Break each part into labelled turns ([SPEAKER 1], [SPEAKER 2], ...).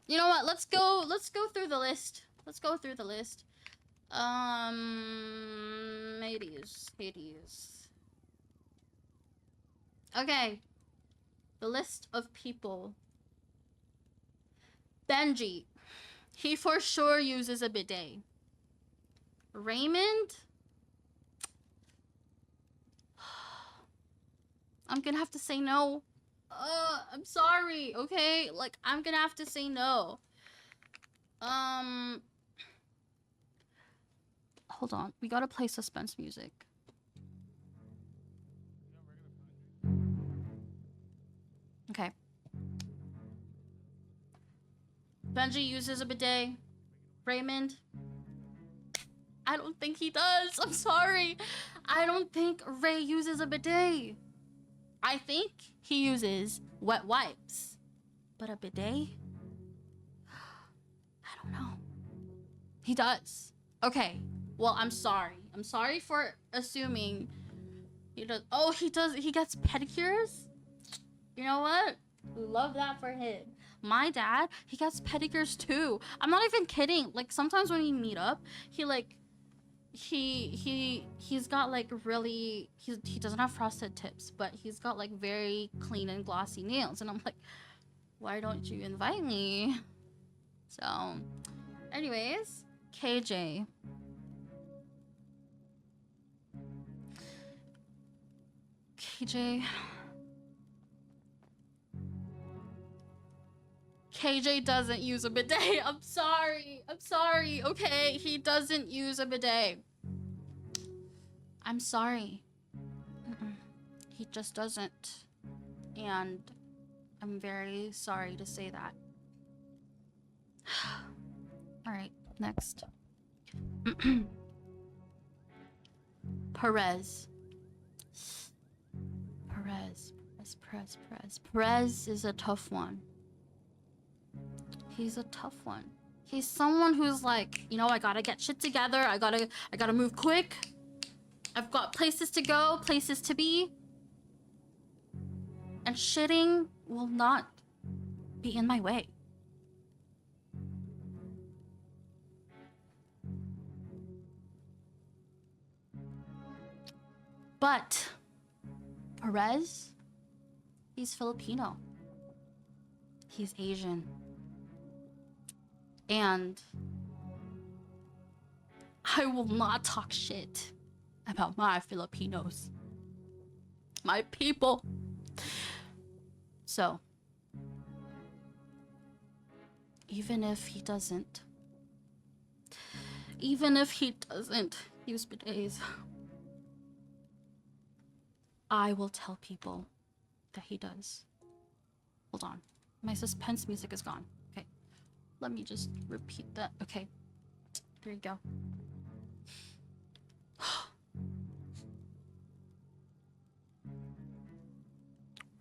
[SPEAKER 1] You know what? Let's go through the list. Let's go through the list. Hades. Okay. The list of people. Benji. He for sure uses a bidet. Raymond? I'm gonna have to say no. I'm sorry, okay? Like, I'm gonna have to say no. Hold on. We gotta play suspense music. Okay. Benji uses a bidet. Raymond? I don't think he does. I'm sorry. I don't think Ray uses a bidet. I think he uses wet wipes. But a bidet? I don't know. He does. Okay. Well, I'm sorry. I'm sorry for assuming he does. Oh, he does. He gets pedicures? You know what? Love that for him. My dad, he gets pedicures too. I'm not even kidding. Like, sometimes when we meet up, he like he's got like really he doesn't have frosted tips, but he's got like very clean and glossy nails, and I'm like, why don't you invite me? So anyways, KJ. KJ doesn't use a bidet. I'm sorry, okay? He doesn't use a bidet. I'm sorry. He just doesn't. And I'm very sorry to say that. Alright, next. Perez. Perez is a tough one. He's a tough one. He's someone who's like, you know, I gotta get shit together. I gotta move quick. I've got places to go, places to be. And shitting will not be in my way. But Perez, he's Filipino. He's Asian. And I will not talk shit about my Filipinos. My people. So, even if he doesn't use bidets, I will tell people that he does. Hold on. My suspense music is gone. Okay. Let me just repeat that. Okay. There you go.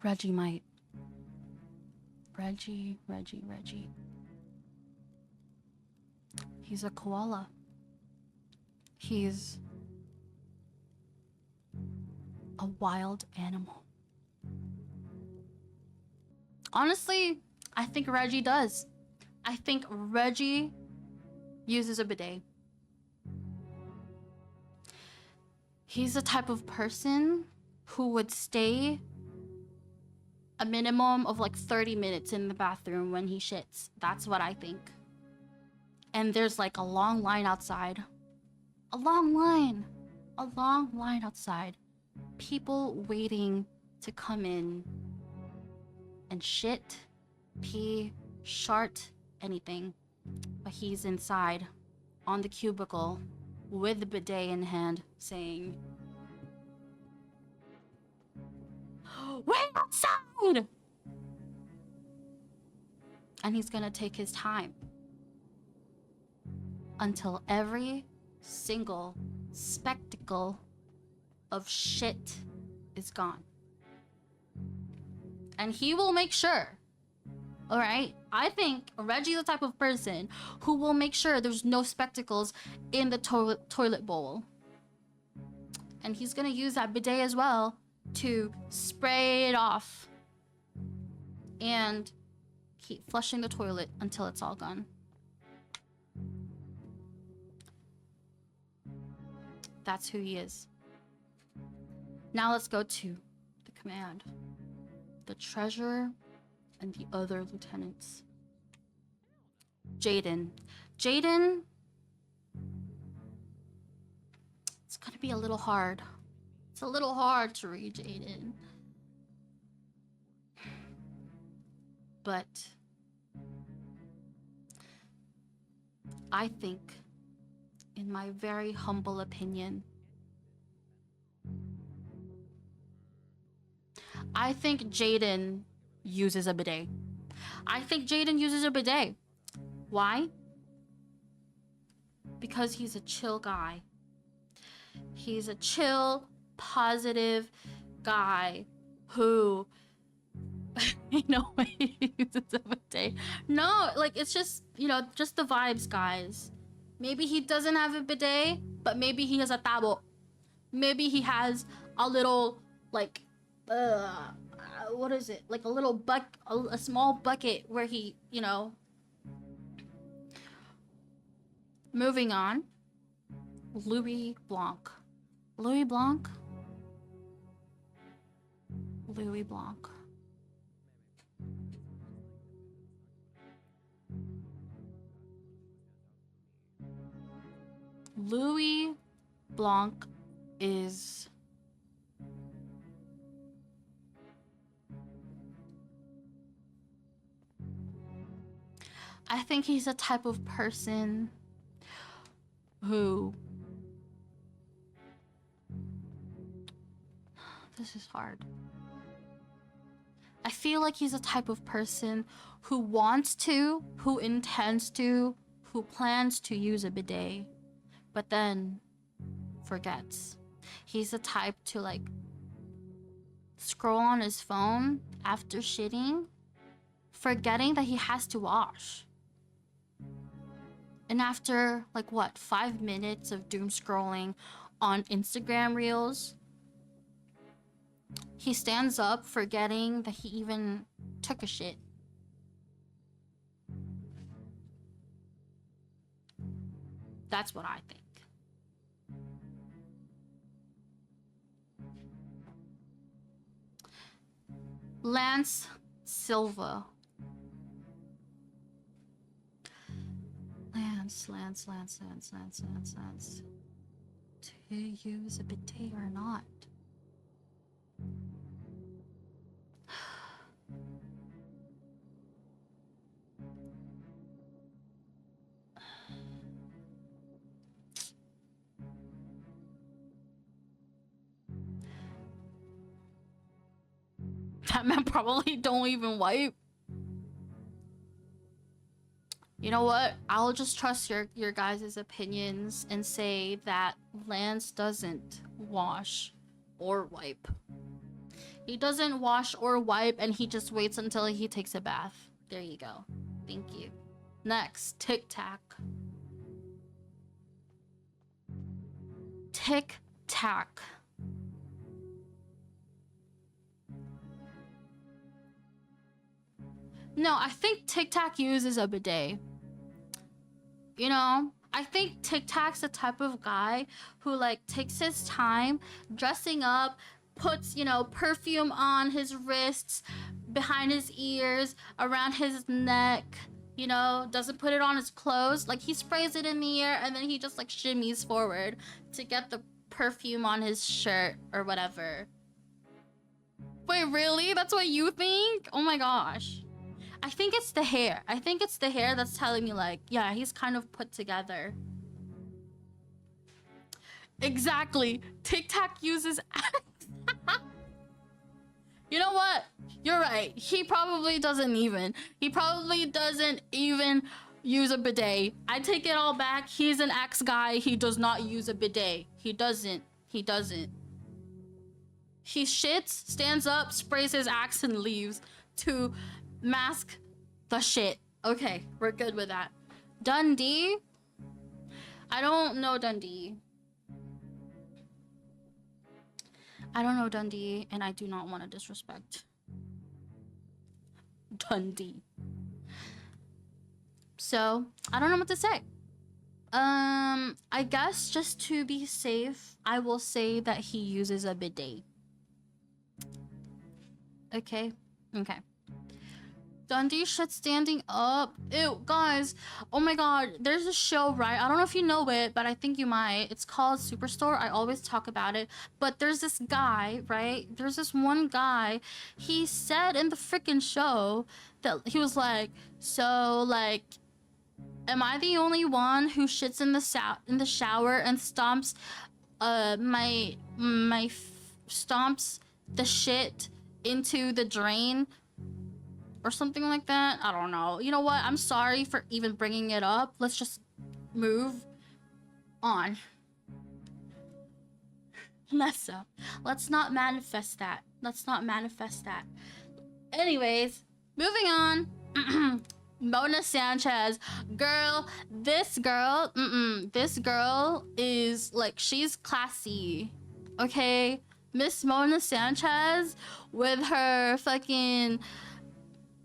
[SPEAKER 1] Reggie might. Reggie. He's a koala. He's a wild animal. Honestly, I think Reggie does. I think Reggie uses a bidet. He's the type of person who would stay a minimum of like 30 minutes in the bathroom when he shits. That's what I think. And there's like a long line outside. A long line outside. People waiting to come in and shit, pee, shart, anything. But he's inside on the cubicle with the bidet in hand saying, "Wait outside!" And he's gonna take his time until every single spectacle of shit is gone. And he will make sure, all right? I think Reggie's the type of person who will make sure there's no spectacles in the toilet bowl. And he's gonna use that bidet as well to spray it off. And Keep flushing the toilet until it's all gone. That's who he is. Now let's go to the command. The treasurer and the other lieutenants. Jaden. Jaden... It's gonna be a little hard. It's a little hard to read Jaden. But... I think, in my very humble opinion, I think Jaden uses a bidet. I think Jaden uses a bidet. Why? Because he's a chill guy. He's a chill, positive guy who... you know, he uses a bidet. No, like, it's just, you know, just the vibes, guys. Maybe he doesn't have a bidet, but maybe he has a tabo. Maybe he has a little, like, what is it? Like a little a small bucket where he, you know. Moving on. Louis Blanc. Louis Blanc? Louis Blanc. Louis Blanc is... I think he's a type of person who... This is hard. I feel like he's a type of person who wants to, who intends to, who plans to use a bidet, but then forgets. He's the type to, like, scroll on his phone after shitting, forgetting that he has to wash. And after, like, what, 5 minutes of doom scrolling on Instagram Reels, he stands up forgetting that he even took a shit. That's what I think. Lance Silva. Lance. To use a bidet or not? That man probably don't even wipe. You know what? I'll just trust your guys' opinions and say that Lance doesn't wash or wipe. He doesn't wash or wipe, and he just waits until he takes a bath. There you go. Thank you. Next, Tic Tac. Tic Tac. No, I think Tic Tac uses a bidet. You know, I think Tic Tac's the type of guy who, like, takes his time dressing up, puts, you know, perfume on his wrists, behind his ears, around his neck, you know, doesn't put it on his clothes. Like, he sprays it in the air and then he just, like, shimmies forward to get the perfume on his shirt or whatever. Wait, really? That's what you think? Oh my gosh. I think it's the hair. I think it's the hair that's telling me, like, yeah, he's kind of put together. Exactly. Tic Tac uses... You know what? You're right. He probably doesn't even. He probably doesn't even use a bidet. I take it all back. He's an axe guy. He does not use a bidet. He doesn't. He doesn't. He shits, stands up, sprays his axe, and leaves to mask the shit. Okay, we're good with that. Dundee? I don't know Dundee. I don't know Dundee, and I do not want to disrespect Dundee. So I don't know what to say. I guess just to be safe, I will say that he uses a bidet. Okay. Okay. Dundee shit standing up. Ew, guys. Oh my god. There's a show, right? I don't know if you know it, but I think you might. It's called Superstore. I always talk about it. But there's this guy, right? There's this one guy. He said in the freaking show that he was like, so like, am I the only one who shits in the shower and stomps stomps the shit into the drain or something like that? I don't know. You know what? I'm sorry for even bringing it up. Let's just move on. Let's not manifest that. Let's not manifest that. Anyways, moving on. Mona Sanchez, girl, this girl is like, she's classy, okay? Miss Mona Sanchez with her fucking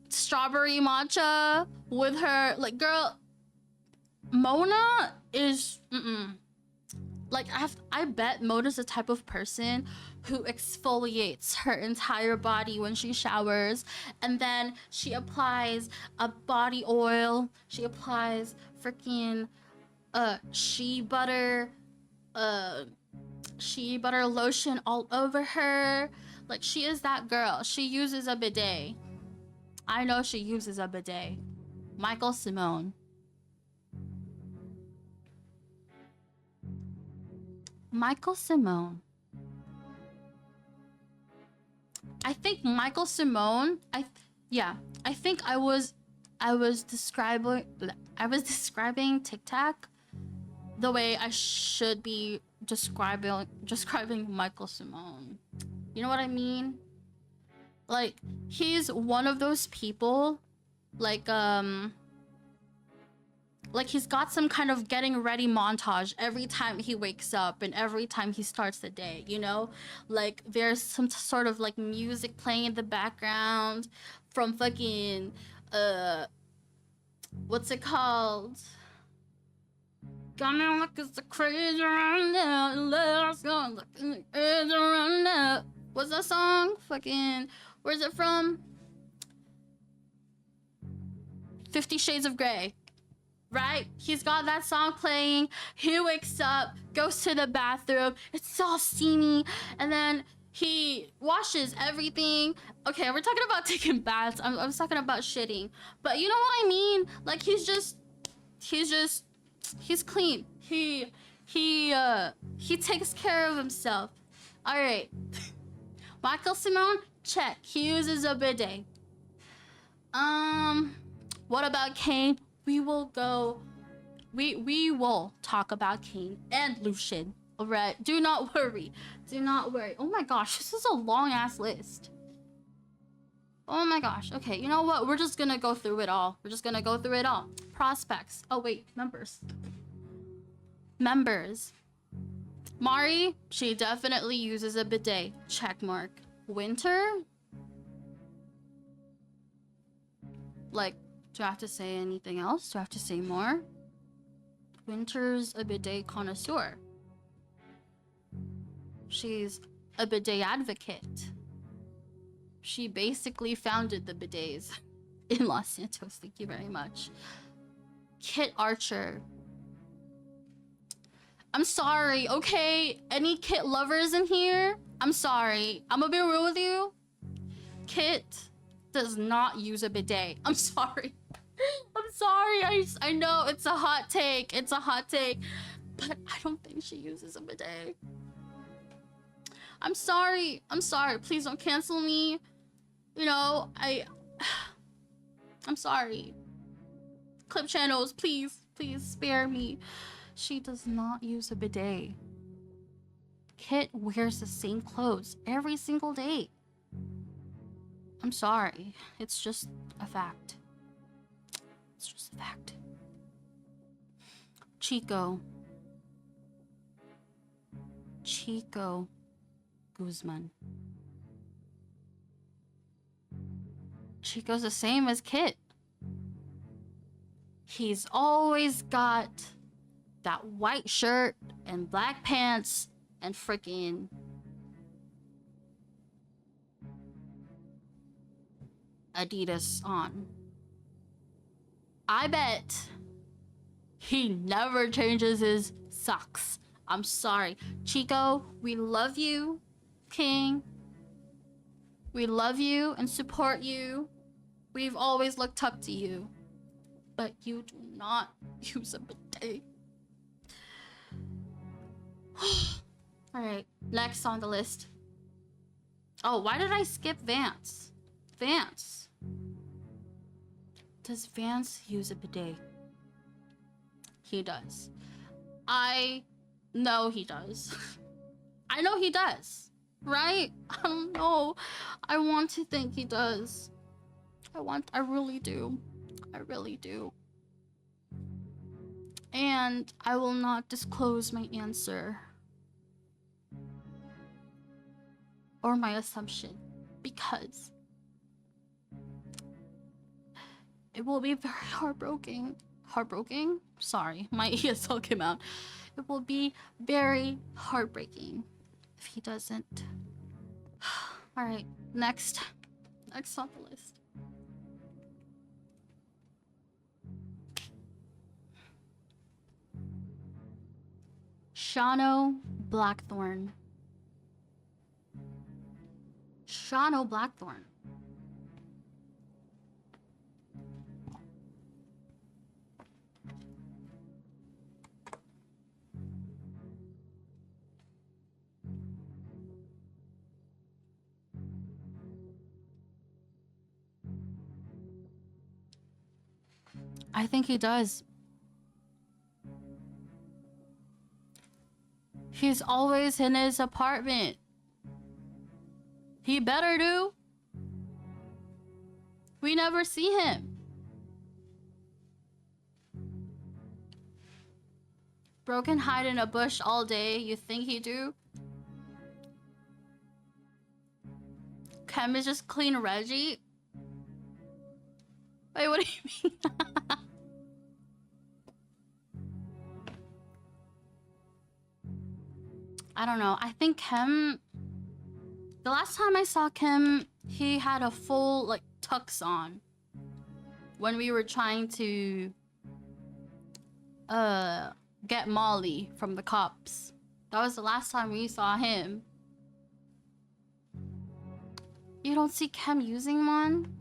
[SPEAKER 1] strawberry matcha, with her, like, girl, Mona is, like, I bet Mona's the type of person who exfoliates her entire body when she showers, and then she applies a body oil, she applies freaking shea butter lotion all over her. Like, she is that girl. She uses a bidet. I know she uses a bidet. Michael Simone. I think Michael Simone, I think I was describing Tic Tac the way I should be describing Michael Simone. You know what I mean? Like, he's one of those people, like he's got some kind of getting ready montage every time he wakes up and every time he starts the day, you know? Like, there's some sort of like music playing in the background from fucking what's it called? Got me like it's a crazy around now, let's go like it's around now. What's that song? Fucking, where's it from? 50 Shades of Grey. Right? He's got that song playing. He wakes up, goes to the bathroom. It's all steamy. And then he washes everything. Okay, we're talking about taking baths. I was talking about shitting. But you know what I mean? Like, he's clean. He takes care of himself. All right. Michael Simone, check. He uses a bidet. What about Kane? We will talk about Kane and Lucian. All right, do not worry. Oh my gosh, this is a long ass list. Oh my gosh. Okay, you know what? We're just gonna go through it all. Prospects. Oh wait, members. Mari, she definitely uses a bidet. Check mark. Winter? Like, do I have to say anything else? Do I have to say more? Winter's a bidet connoisseur. She's a bidet advocate. She basically founded the bidets in Los Santos. Thank you very much. Kit Archer. I'm sorry, okay? Any Kit lovers in here? I'm sorry. I'm gonna be real with you. Kit does not use a bidet. I'm sorry. I know it's a hot take. But I don't think she uses a bidet. I'm sorry. Please don't cancel me. You know, I'm sorry. Clip channels, please spare me. She does not use a bidet. Kit wears the same clothes every single day. I'm sorry. It's just a fact. Chico Guzman. Chico's the same as Kit. He's always got that white shirt and black pants and freaking Adidas on. I bet he never changes his socks. I'm sorry. Chico, we love you, King. We love you and support you. We've always looked up to you. But you do not use a bidet. Alright, next on the list. Oh, why did I skip Vance? Vance. Does Vance use a bidet? He does. I know he does. I know he does. Right? I don't know. I want to think he does. I really do. I really do. And I will not disclose my answer. Or my assumption. Because it will be very heartbreaking. Heartbreaking? Sorry, my ESL came out. It will be very heartbreaking if he doesn't. Alright, next. Next on the list. Shano Blackthorn. Shano Blackthorn. I think he does. He's always in his apartment. He better do. We never see him. Broken hide in a bush all day. You think he do? Chem is just clean Reggie. Wait, what do you mean? I don't know. I think Chem... The last time I saw Chem, he had a full, like, tux on. When we were trying to... get Molly from the cops. That was the last time we saw him. You don't see Chem using one?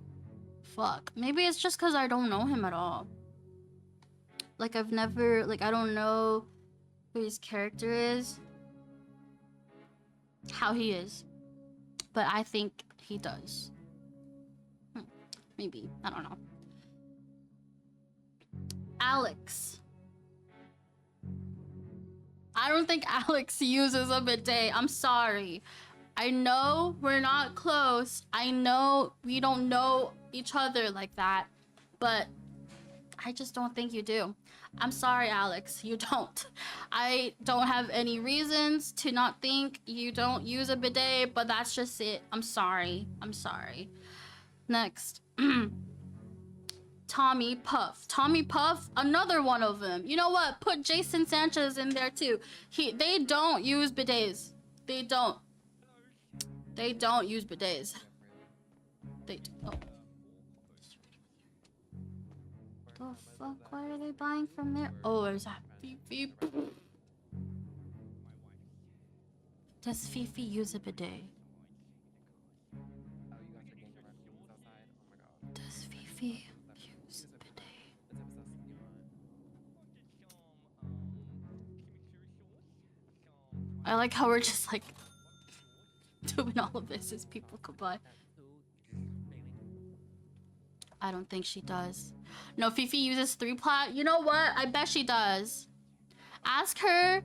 [SPEAKER 1] Fuck. Maybe it's just because I don't know him at all. Like, I've never... Like, I don't know who his character is. How he is. But I think he does. Maybe. I don't know. Alex. I don't think Alex uses a bidet. I'm sorry. I know we're not close. I know we don't know each other like that. But I just don't think you do. I'm sorry, Alex. You don't. I don't have any reasons to not think you don't use a bidet, but that's just it. I'm sorry. I'm sorry. Next. Tommy Puff. Tommy Puff, another one of them. You know what? Put Jason Sanchez in there too. They don't use bidets. They don't. They don't use bidets. They do. Oh. The fuck? What are they buying from there? Oh, there's that Fifi. Does Fifi use a bidet? Does Fifi use a bidet? I like how we're just like doing all of this as people go by. I don't think she does. No, Fifi uses 3-plat. You know what? I bet she does. Ask her.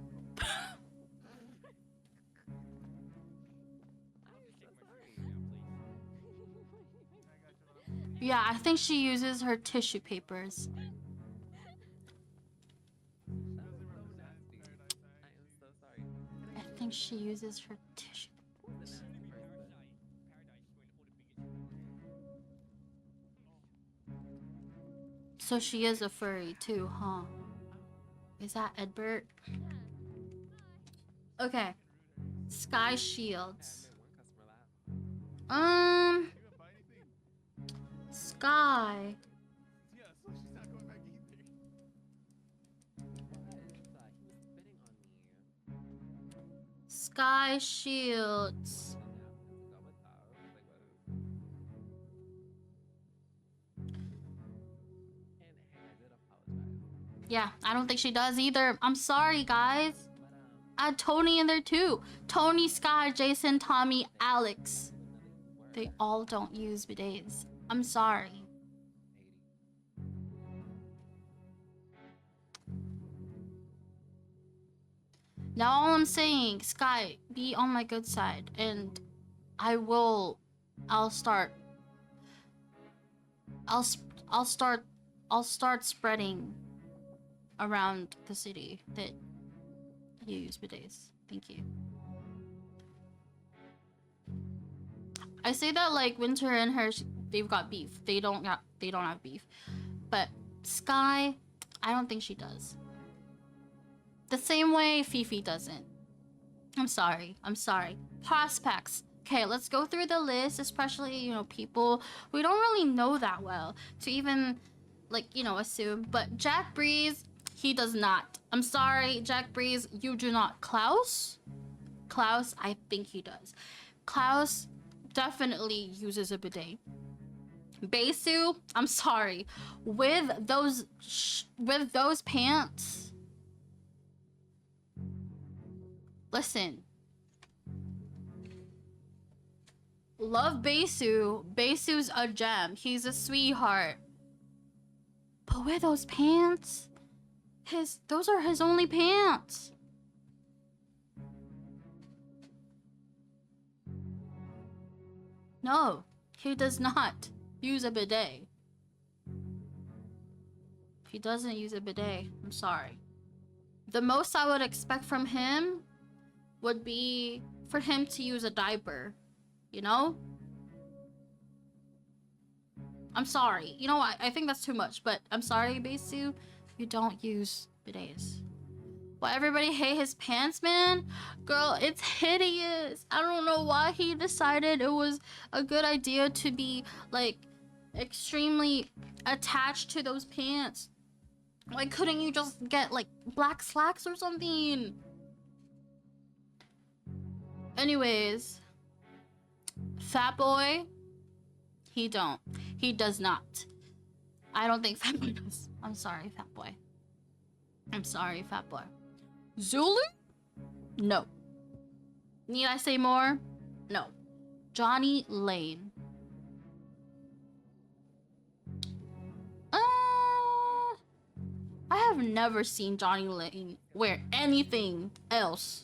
[SPEAKER 1] Yeah, I think she uses her tissue papers. I think she uses her tissue papers. So she is a furry too, huh? Is that Edbert? Okay. Sky shields. Sky. Sky shields. Yeah, I don't think she does either. I'm sorry, guys. Add Tony in there too. Tony, Sky, Jason, Tommy, Alex. They all don't use bidets. I'm sorry. Now all I'm saying, Sky, be on my good side, and I'll start spreading around the city that you use bidets. Thank you. I say that like Winter and her, they've got beef. They don't have beef. But Sky, I don't think she does. The same way Fifi doesn't. I'm sorry. Prospects. Okay, let's go through the list, especially, you know, people we don't really know that well to even, like, you know, assume. But Jack Breeze, he does not. I'm sorry, Jack Breeze, you do not. Klaus, I think he does. Klaus definitely uses a bidet. Besu, I'm sorry. With those pants. Listen. Love Besu. Besu's a gem. He's a sweetheart. But with those pants, those are his only pants. No, he does not use a bidet. He doesn't use a bidet. I'm sorry. The most I would expect from him would be for him to use a diaper, you know? I'm sorry. You know what? I think that's too much, but I'm sorry, Besu. You don't use bidets. Why everybody hate his pants, man? Girl, it's hideous. I don't know why he decided it was a good idea to be, like, extremely attached to those pants. Why couldn't you just get, like, black slacks or something? Anyways, Fat Boy, he does not. I don't think Fat Boy does. I'm sorry, Fat Boy. Zulu? No. Need I say more? No. Johnny Lane. I have never seen Johnny Lane wear anything else.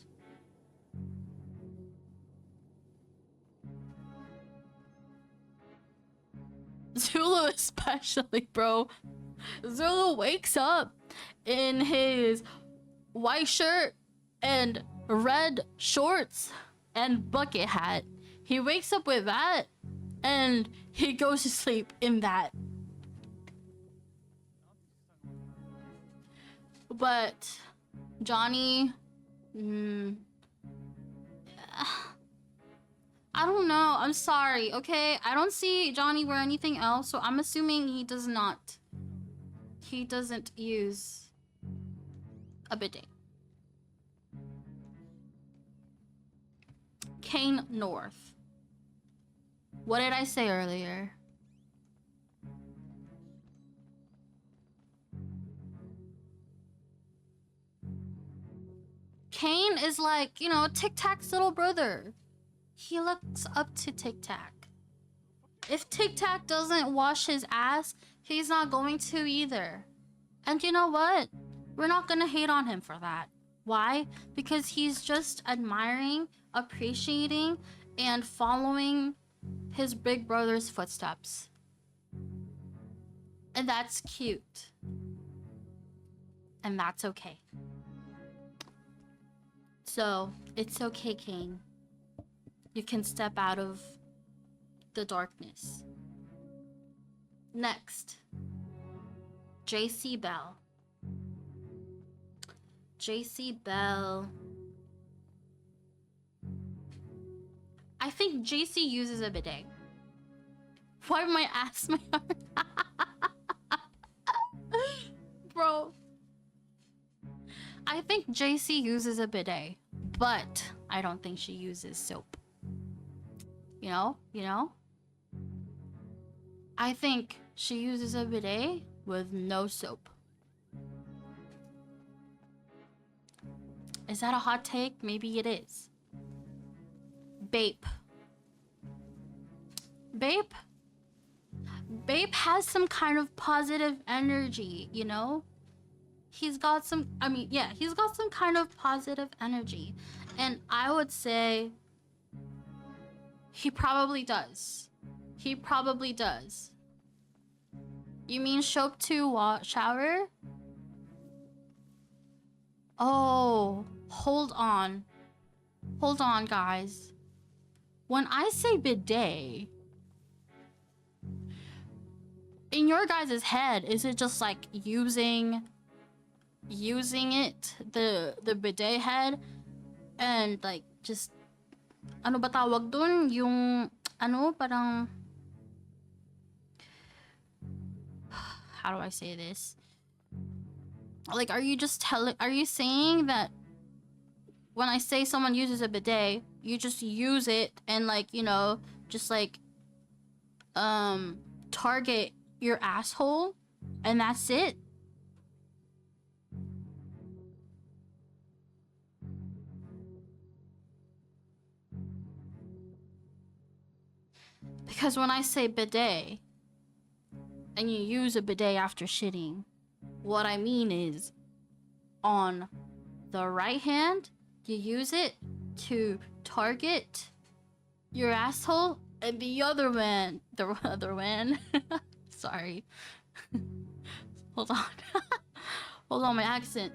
[SPEAKER 1] Zulu especially, bro. Zulu wakes up in his white shirt and red shorts and bucket hat. He wakes up with that and he goes to sleep in that. But Johnny, I don't know. I'm sorry, okay? I don't see Johnny wear anything else, so I'm assuming he does not. He doesn't use a bidet. Kane North. What did I say earlier? Kane is like, you know, Tic Tac's little brother. He looks up to Tic Tac. If Tic Tac doesn't wash his ass, he's not going to either. And you know what? We're not gonna hate on him for that. Why? Because he's just admiring, appreciating, and following his big brother's footsteps. And that's cute. And that's okay. So, it's okay, Kane. You can step out of the darkness. Next. JC Bell. JC Bell. I think JC uses a bidet. Why my ass, my heart? Bro. I think JC uses a bidet, but I don't think she uses soap. You know? You know? I think she uses a bidet with no soap. Is that a hot take? Maybe it is. Bape. Bape? Bape has some kind of positive energy, you know? He's got some, I mean, yeah, he's got some kind of positive energy. And I would say he probably does. He probably does. You mean soap to shower? Oh, hold on. Hold on, guys. When I say bidet, in your guys' head, is it just like using it, the bidet head, and like just ano ba tawag dun, yung ano parang, how do I say this? Like, are you saying that when I say someone uses a bidet, you just use it and like, you know, just like target your asshole and that's it? Because when I say bidet and you use a bidet after shitting, what I mean is on the right hand, you use it to target your asshole, and the other one, sorry. Hold on. Hold on, my accent.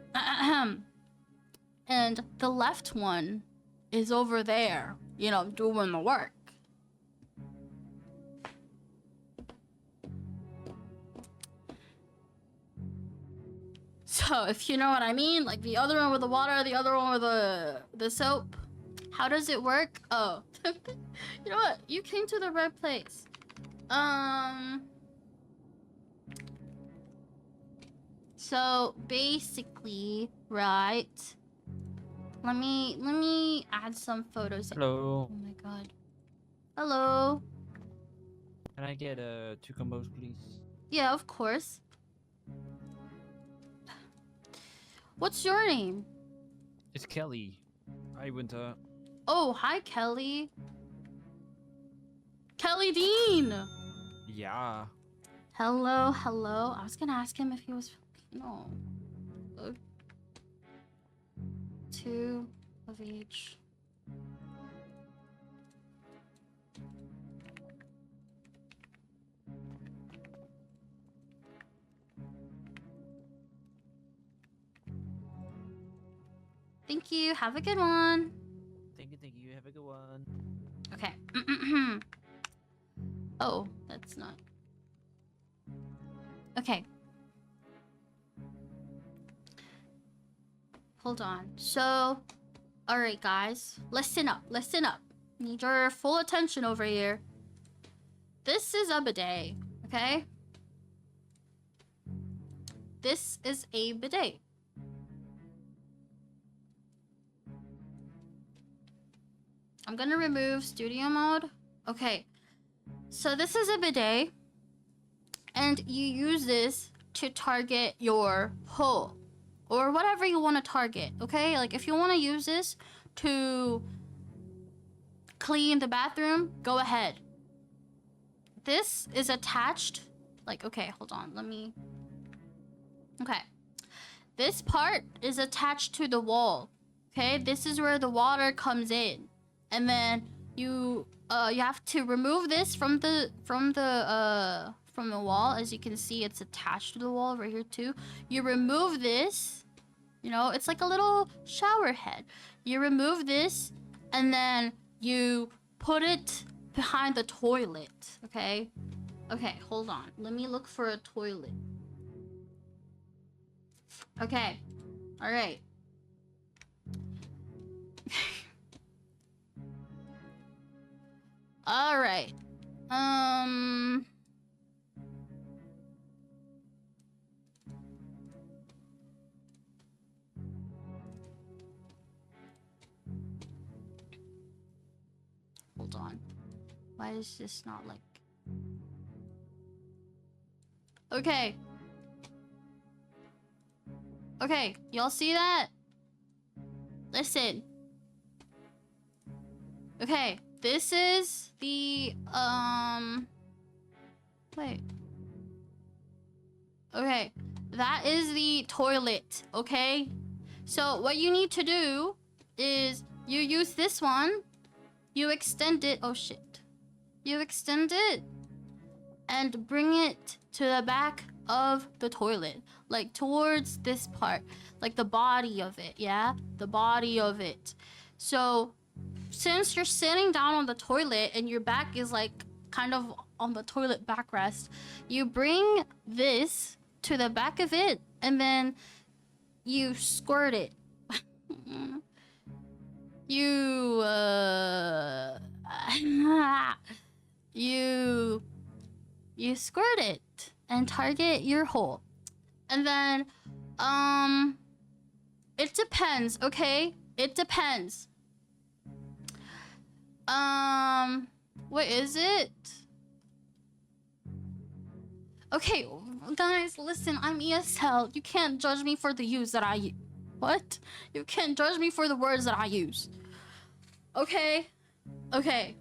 [SPEAKER 1] And the left one is over there, you know, doing the work. So, if you know what I mean, like the other one with the water, the other one with the soap. How does it work? Oh. You know what? You came to the right place. So, basically, right? Let me add some photos.
[SPEAKER 2] Hello.
[SPEAKER 1] Oh my god. Hello.
[SPEAKER 2] Can I get 2 combos, please?
[SPEAKER 1] Yeah, of course. What's your name?
[SPEAKER 2] It's Kelly. Hi, Winter.
[SPEAKER 1] Oh, hi, Kelly. Kelly Dean.
[SPEAKER 2] Yeah.
[SPEAKER 1] Hello, hello. I was gonna ask him if he was Filipino. 2 of each. Thank you. Have a good one.
[SPEAKER 2] Thank you. Have a good one.
[SPEAKER 1] Okay. Oh, that's not. Okay. Hold on. So, alright, guys. Listen up. Listen up. Need your full attention over here. This is a bidet, okay? This is a bidet. I'm gonna remove studio mode. Okay. So this is a bidet. And you use this to target your hole. Or whatever you want to target, okay? Like, if you want to use this to clean the bathroom, go ahead. This is attached. Like, okay, hold on. Let me... Okay. This part is attached to the wall. Okay? This is where the water comes in. And then you have to remove this from the wall. As you can see, it's attached to the wall right here too. You remove this. You know, it's like a little shower head. You remove this, and then you put it behind the toilet, okay? Okay, hold on. Let me look for a toilet. Okay. All right. All right. Hold on. Why is this not like... Okay. Okay, y'all see that? Listen. Okay, this is the, wait. Okay, that is the toilet, okay? So what you need to do is you use this one, you extend it, oh shit. You extend it and bring it to the back of the toilet, like towards this part, like the body of it, yeah? The body of it. So since you're sitting down on the toilet and your back is like kind of on the toilet backrest, you bring this to the back of it and then you squirt it. You you squirt it and target your hole. And then it depends, okay? It depends. What is it? Okay, guys, listen, I'm ESL. You can't judge me for the use that I use. What? You can't judge me for the words that I use. Okay? Okay.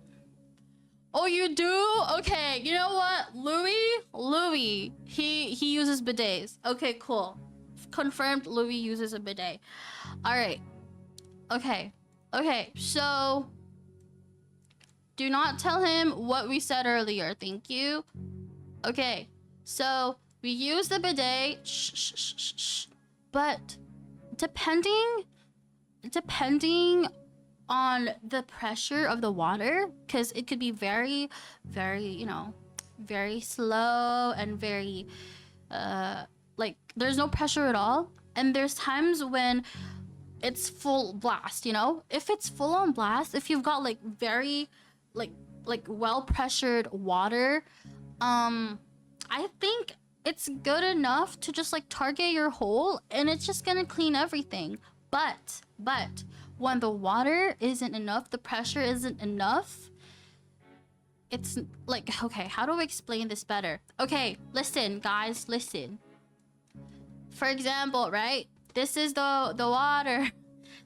[SPEAKER 1] Oh, you do? Okay, you know what? Louis, he uses bidets. Okay, cool. Confirmed Louis uses a bidet. Alright. Okay. Okay, so... do not tell him what we said earlier, thank you. Okay, so we use the bidet, shh. But depending on the pressure of the water, because it could be very, you know, very slow and very, like there's no pressure at all. And there's times when it's full blast, you know? If it's full on blast, if you've got like very, like well pressured water, I think it's good enough to just like target your hole and it's just gonna clean everything. But when the water isn't enough, the pressure isn't enough, it's like, okay, how do I explain this better? Okay, listen, guys, listen. For example, right? This is the water.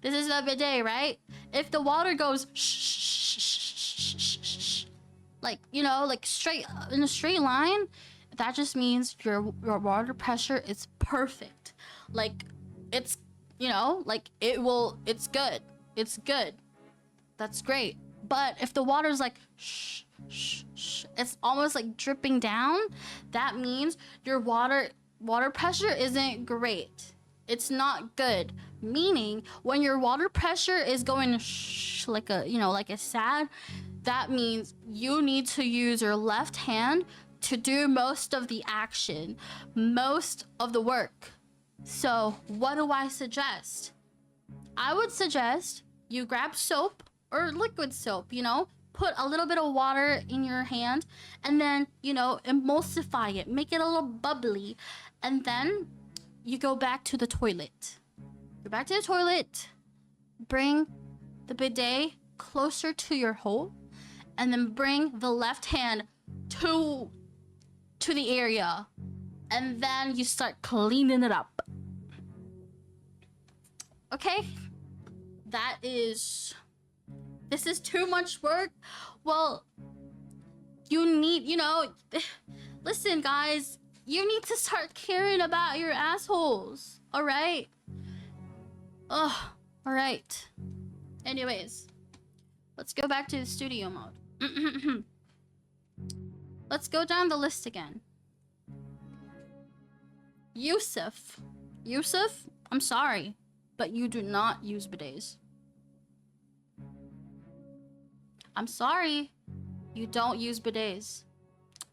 [SPEAKER 1] This is the bidet, right? If the water goes like, you know, like straight in a straight line, that just means your water pressure is perfect. Like it's, you know, like it's good. It's good. That's great. But if the water's like it's almost like dripping down, that means your water pressure isn't great. It's not good. Meaning when your water pressure is going like a, you know, like a sad, that means you need to use your left hand to do most of the action, most of the work. So what do I suggest? I would suggest you grab soap or liquid soap, you know, put a little bit of water in your hand and then, you know, emulsify it, make it a little bubbly. And then you go back to the toilet. Go back to the toilet, bring the bidet closer to your hole, and then bring the left hand to the area. And then you start cleaning it up. Okay? This is too much work. Well, you need, you know, listen guys, you need to start caring about your assholes, all right? Ugh, all right. Anyways, let's go back to the studio mode. Let's go down the list again. Yusuf, I'm sorry, but you do not use bidets. I'm sorry, you don't use bidets.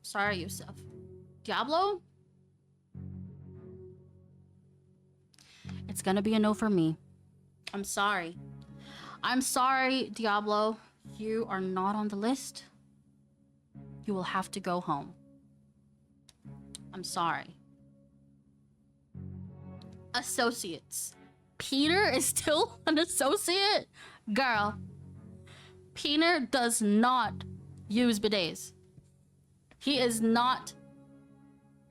[SPEAKER 1] Sorry, Yusuf. Diablo? it's gonna be a no for me. I'm sorry. I'm sorry, Diablo. You are not on the list. You will have to go home. I'm sorry. Associates. Peter is still an associate? Girl. Peter does not use bidets. He is not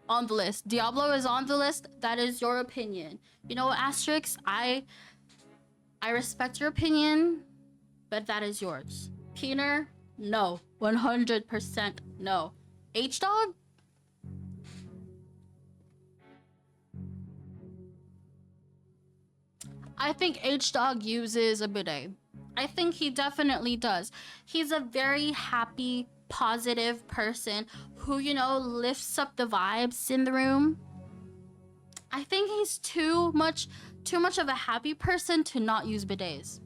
[SPEAKER 1] on the list. Diablo is on the list. That is your opinion. You know what, Asterix? I respect your opinion, but that is yours. Peter, no. 100% no. H-Dog? I think H-Dog uses a bidet. I think he definitely does. He's a very happy, positive person who, you know, lifts up the vibes in the room. I think he's too much of a happy person to not use bidets.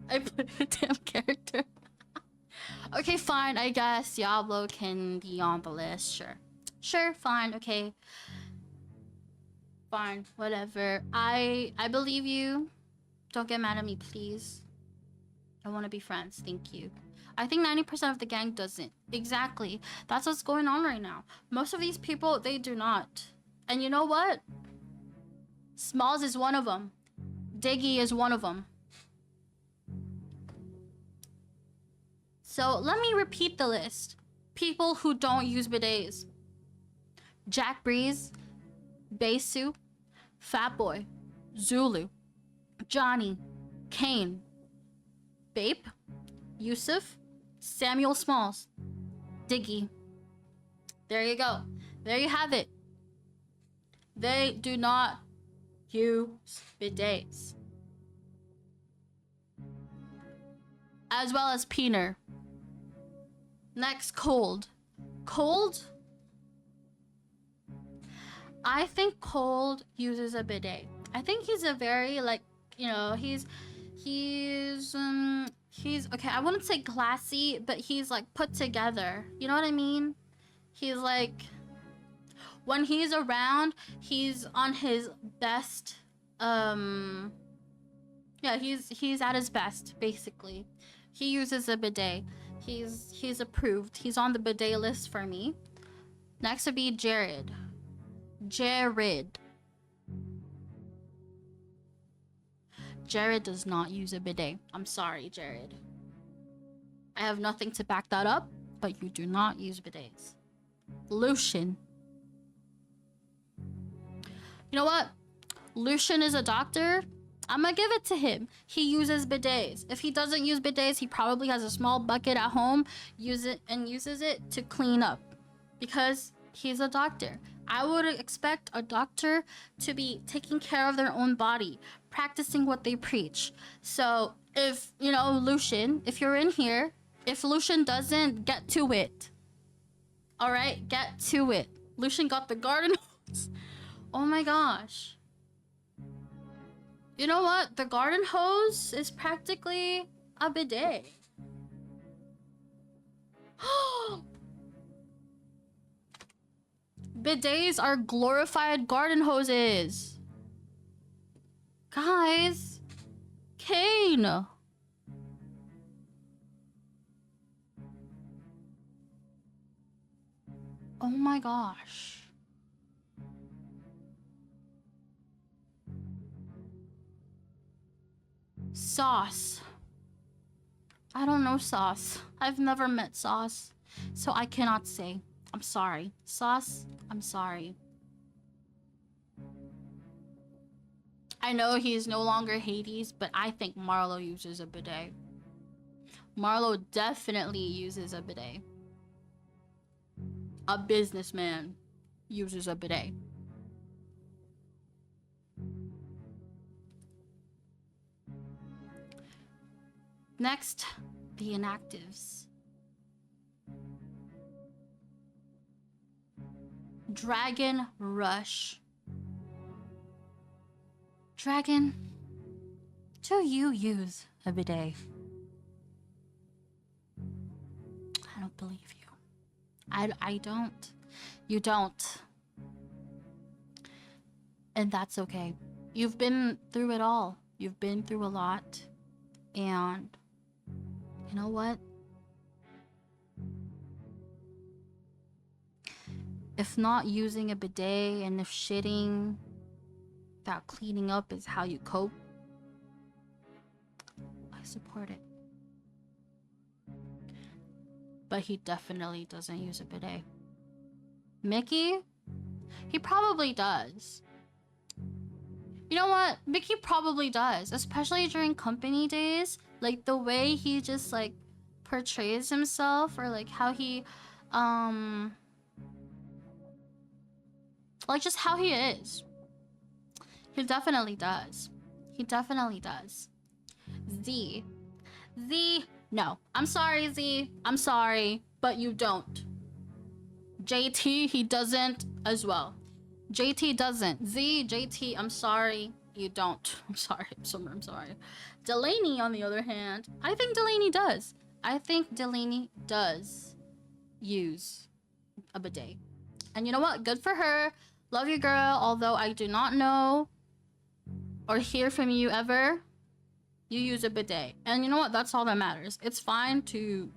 [SPEAKER 1] I put a damn character. Okay, fine. I guess Diablo can be on the list. Sure. Sure, fine. Okay. Fine. Whatever. I believe you. Don't get mad at me, please. I want to be friends. Thank you. I think 90% of the gang doesn't. Exactly. That's what's going on right now. Most of these people, they do not. And you know what? Smalls is one of them. Diggy is one of them. So let me repeat the list. People who don't use bidets. Jack Breeze, Besu, Fatboy, Zulu, Johnny, Kane, Bape, Yusuf, Samuel Smalls, Diggy. There you go. There you have it. They do not use bidets. As well as Peener. Next, Cold. Cold? I think Cold uses a bidet. I think he's a very, like, you know, he's okay, I wouldn't say classy, but he's like put together. You know what I mean? He's like, when he's around, he's on his best. Yeah, he's at his best, basically. He uses a bidet. He's approved. He's on the bidet list for me. Next would be Jared. Jared does not use a bidet. I'm sorry, Jared. I have nothing to back that up, but you do not use bidets. Lucian. You know what? Lucian is a doctor. I'm gonna give it to him. He uses bidets. If he doesn't use bidets, he probably has a small bucket at home, uses it to clean up, because he's a doctor. I would expect a doctor to be taking care of their own body, practicing what they preach. So if, you know, Lucian, if you're in here, if Lucian doesn't, get to it. All right, get to it. Lucian got the garden hose. Oh my gosh. You know what? The garden hose is practically a bidet. Bidets are glorified garden hoses. Guys. Kane. Oh my gosh. Sauce. I don't know Sauce. I've never met Sauce, so I cannot say. I'm sorry. Sauce, I'm sorry. I know he's no longer Hades, but I think Marlo uses a bidet. Marlo definitely uses a bidet. A businessman uses a bidet. Next, the inactives. Dragon Rush. Dragon, do you use a bidet? I don't believe you. I don't. You don't. And that's okay. You've been through it all. You've been through a lot. And you know what? If not using a bidet and if shitting without cleaning up is how you cope, I support it. But he definitely doesn't use a bidet. Mickey? He probably does. You know what? Mickey probably does, especially during company days. Like the way he just like portrays himself, or like how he like just how he is. He definitely does. He definitely does. Z, no. I'm sorry, Z. I'm sorry, but you don't. JT, he doesn't as well. JT doesn't. Z, JT, I'm sorry, you don't. I'm sorry. I'm sorry. Delaney, on the other hand, I think Delaney does. I think Delaney does use a bidet. And you know what? Good for her. Love you, girl. Although I do not know or hear from you ever, you use a bidet. And you know what? That's all that matters. It's fine to...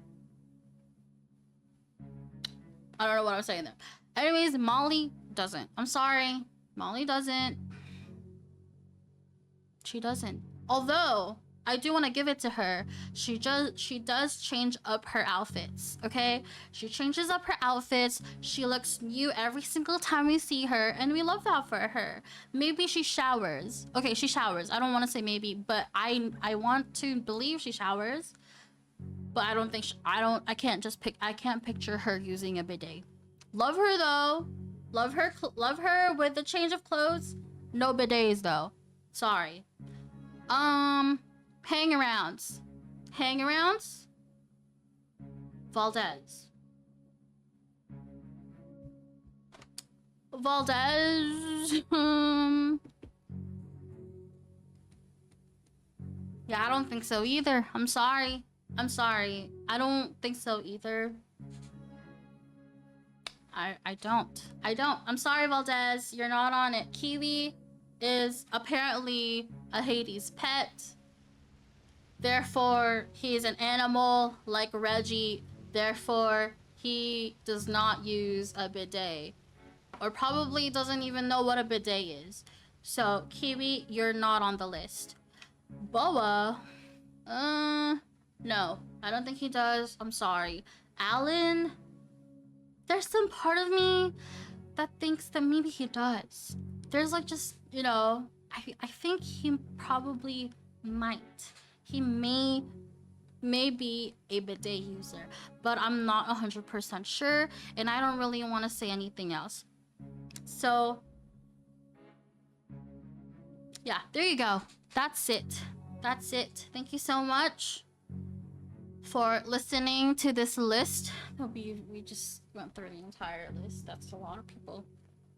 [SPEAKER 1] I don't know what I was saying there. Anyways, Molly doesn't. I'm sorry. Molly doesn't. She doesn't. Although, I do want to give it to her. She does change up her outfits, okay? She changes up her outfits. She looks new every single time we see her, and we love that for her. Maybe she showers. Okay, she showers. I don't want to say maybe, but I want to believe she showers. But I don't think I can't picture her using a bidet. Love her though. Love her with the change of clothes. No bidets though. Sorry. Hang-arounds. Hang-arounds? Valdez. Yeah, I don't think so either. I'm sorry. I don't think so either. I don't. I'm sorry, Valdez. You're not on it. Kiwi is apparently a Hades pet. Therefore, he is an animal like Reggie. Therefore, he does not use a bidet. Or probably doesn't even know what a bidet is. So, Kiwi, you're not on the list. Boa, no, I don't think he does. I'm sorry. Alan, there's some part of me that thinks that maybe he does. There's like just, you know, I think he probably might. He may be a bidet user, but I'm not 100% sure, and I don't really want to say anything else. So, yeah, there you go. That's it. Thank you so much for listening to this list. We just went through the entire list. That's a lot of people.